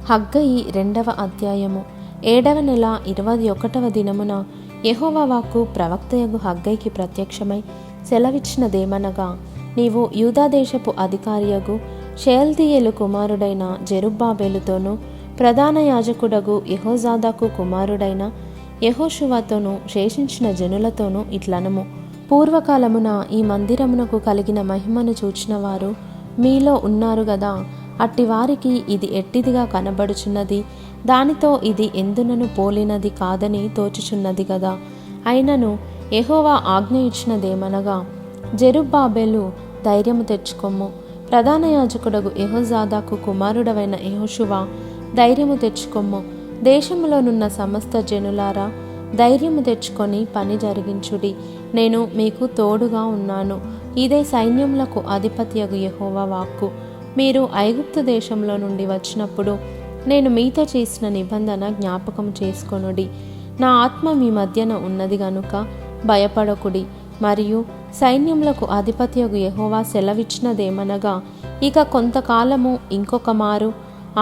హగ్గయి 2వ అధ్యాయము. 7వ నెల 21వ దినమున యెహోవా వాక్కు ప్రవక్తయగు హగ్గయికి ప్రత్యక్షమై సెలవిచ్చినదేమనగా, నీవు యూదాదేశపు అధికారియగు షయల్తీయేలు కుమారుడైన జెరుబ్బాబెలుతోనూ ప్రధాన యాజకుడగు యెహోజాదాకు కుమారుడైన యెహోషువతోనూ శేషించిన జనులతోనూ ఇట్లనము. పూర్వకాలమున ఈ మందిరమునకు కలిగిన మహిమను చూచిన వారు మీలో ఉన్నారు గదా. అట్టివారికి ఇది ఎట్టిదిగా కనబడుచున్నది, దానితో ఇది ఎందునను పోలినది కాదని తోచుచున్నది గదా. అయినను యెహోవా ఆజ్ఞ ఇచ్చినదేమనగా, జెరుబ్బాబెలు ధైర్యము తెచ్చుకొమ్ము, ప్రధాన యాజకుడగు యెహోజాదాకు కుమారుడవైన యెహోషువ ధైర్యము తెచ్చుకొమ్ము, దేశములోనున్న సమస్త జనులారా ధైర్యము తెచ్చుకొని పని జరిగించుడి, నేను మీకు తోడుగా ఉన్నాను. ఇదే సైన్యములకు అధిపతియగు యెహోవా వాక్కు. మీరు ఐగుప్తు దేశంలో నుండి వచ్చినప్పుడు నేను మీతో చేసిన నిబంధన జ్ఞాపకం చేసుకొనుడి. నా ఆత్మ మీ మధ్యన ఉన్నది గనుక భయపడకుడి. మరియు సైన్యములకు అధిపతియగు యెహోవా సెలవిచ్చినదేమనగా, ఇక కొంతకాలము ఇంకొక మారు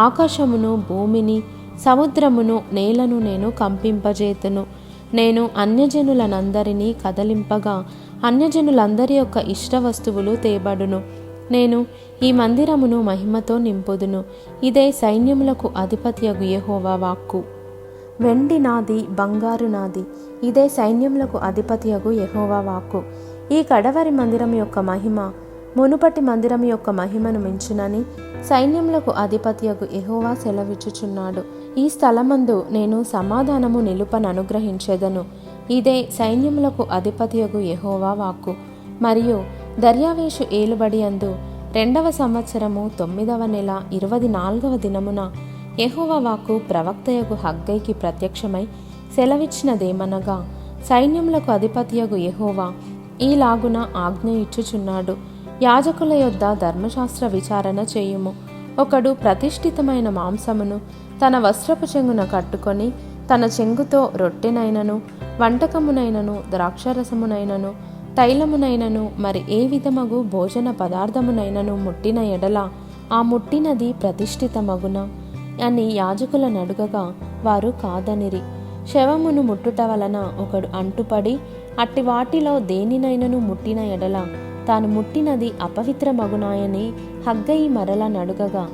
ఆకాశమును, భూమిని, సముద్రమును, నేలను నేను కంపింపజేతును. నేను అన్యజనులనందరినీ కదలింపగా అన్యజనులందరి యొక్క ఇష్ట వస్తువులు తేబడును. నేను ఈ మందిరమును మహిమతో నింపుదును. ఇదే సైన్యములకు అధిపతియగు యెహోవా వాక్కు. వెండి నాది, బంగారు నాది. ఇదే సైన్యములకు అధిపతియగు యెహోవా వాక్కు. ఈ కడవరి మందిరం యొక్క మహిమ మునుపటి మందిరం యొక్క మహిమను మించునని సైన్యములకు అధిపతియగు యెహోవా సెలవిచ్చుచున్నాడు. ఈ స్థలమందు నేను సమాధానము నిలుపననుగ్రహించెదను. ఇదే సైన్యములకు అధిపతియగు యెహోవా వాక్కు. మరియు దర్యావేషు ఏలుబడి అందు 2వ సంవత్సరము 9వ నెల 24వ దినమున యెహోవా వాక్కు ప్రవక్తయగు హగ్గయికి ప్రత్యక్షమై సెలవిచ్చినదేమనగా, సైన్యములకు అధిపతియగు యెహోవా ఈలాగున ఆజ్ఞ ఇచ్చుచున్నాడు. యాజకుల యొద్ద ధర్మశాస్త్ర విచారణ చేయుము. ఒకడు ప్రతిష్ఠితమైన మాంసమును తన వస్త్రపు చెంగున కట్టుకొని తన చెంగుతో రొట్టెనైనను, వంటకమునైనను, ద్రాక్షరసమునైనను, తైలమునైనను, మరి ఏ విధమగు భోజన పదార్థమునైనను ముట్టిన ఎడల ఆ ముట్టినది ప్రతిష్ఠితమగున అని యాజకులను అడుగగా వారు కాదనిరి. శవమును ముట్టుట వలన ఒకడు అంటుపడి అట్టి వాటిలో దేనినైనను ముట్టిన ఎడల తాను ముట్టినది అపవిత్రమగునాయని హగ్గయి మరల నడుగగా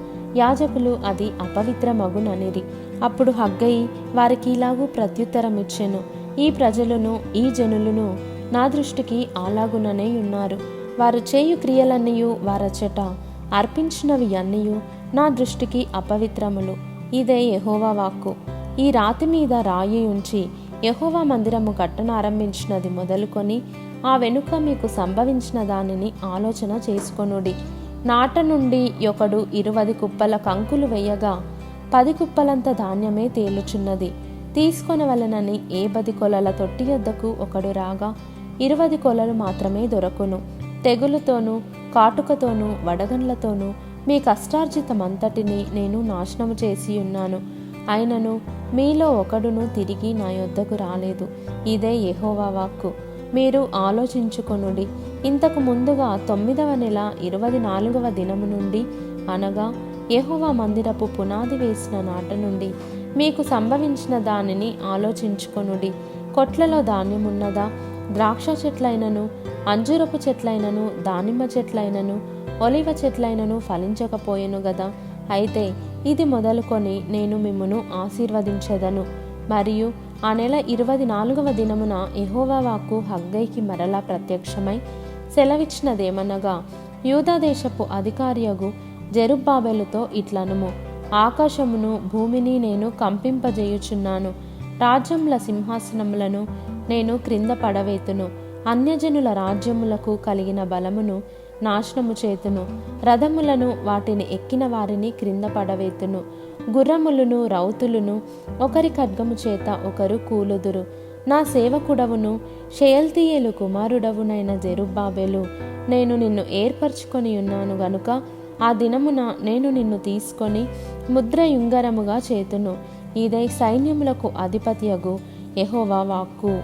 యాజకులు అది అపవిత్రమగుననిరి. అప్పుడు హగ్గయి వారికి ఇలాగూ ప్రత్యుత్తరమిచ్చెను, ఈ ప్రజలను, ఈ జనులను నా దృష్టికి అలాగుననే ఉన్నారు. వారు చేయు క్రియలన్నీయు, వారచట అర్పించినవి అన్నీయు నా దృష్టికి అపవిత్రములు. ఇదే యెహోవా వాక్కు. ఈ రాతి మీద రాయి ఉంచి యెహోవా మందిరము కట్టనారంభించినది మొదలుకొని ఆ వెనుక మీకు సంభవించిన దానిని ఆలోచన చేసుకొనుడి. నాట నుండి ఒకడు 20 కుప్పల కంకులు వేయగా 10 కుప్పలంత ధాన్యమే తేలుచున్నది. తీసుకొనవలనని ఏ 10 కొలల తొట్టి యొద్దకు ఒకడు రాగా 20 కొలలు మాత్రమే దొరకును. తెగులుతోనూ, కాటుకతోనూ, వడగండ్లతోనూ మీ కష్టార్జితమంతటిని నేను నాశనము చేసి ఉన్నాను. అయినను మీలో ఒకడును తిరిగి నా యొద్దకు రాలేదు. ఇదే యెహోవా వాక్కు. మీరు ఆలోచించుకొనుడి. ఇంతకు ముందుగా 9వ నెల 24వ దినము నుండి, అనగా యెహోవా మందిరపు పునాది వేసిన నాట నుండి మీకు సంభవించిన దానిని ఆలోచించుకొనుడి. కొట్లలో ధాన్యమున్నదా? ద్రాక్ష చెట్లైనను, అంజూరపు చెట్లైనను, దానిమ్మ చెట్లైనను, ఒలివ చెట్లైనను ఫలించకపోయెను గదా. అయితే ఇది మొదలుకొని నేను మిమ్మును ఆశీర్వదించెదను. మరియు ఆ నెల 24వ దినమున యెహోవా వాక్కు హగ్గయికి మరలా ప్రత్యక్షమై సెలవిచ్చినదేమనగా, యూదాదేశపు అధికారియగు జెరుబ్బాబెలుతో ఇట్లనుము, ఆకాశమును, భూమిని నేను కంపింపజేయుచున్నాను. రాజ్యముల సింహాసనములను నేను క్రింద పడవేతును. అన్యజనుల రాజ్యములకు కలిగిన బలమును నాశనము చేతును. రథములను, వాటిని ఎక్కిన వారిని క్రింద పడవేతును. గుర్రములను, రౌతులను ఒకరి ఖడ్గము చేత ఒకరు కూలుదురు. నా సేవకుడవును షయల్తీయేలు కుమారుడవునైన జెరుబ్బాబెలు, నేను నిన్ను ఏర్పరచుకొని ఉన్నాను గనుక ఆ దినమున నేను నిన్ను తీసుకొని ముద్రయుంగరముగా చేతును. ఇదే సైన్యములకు అధిపతియగు యెహోవా వాక్కు.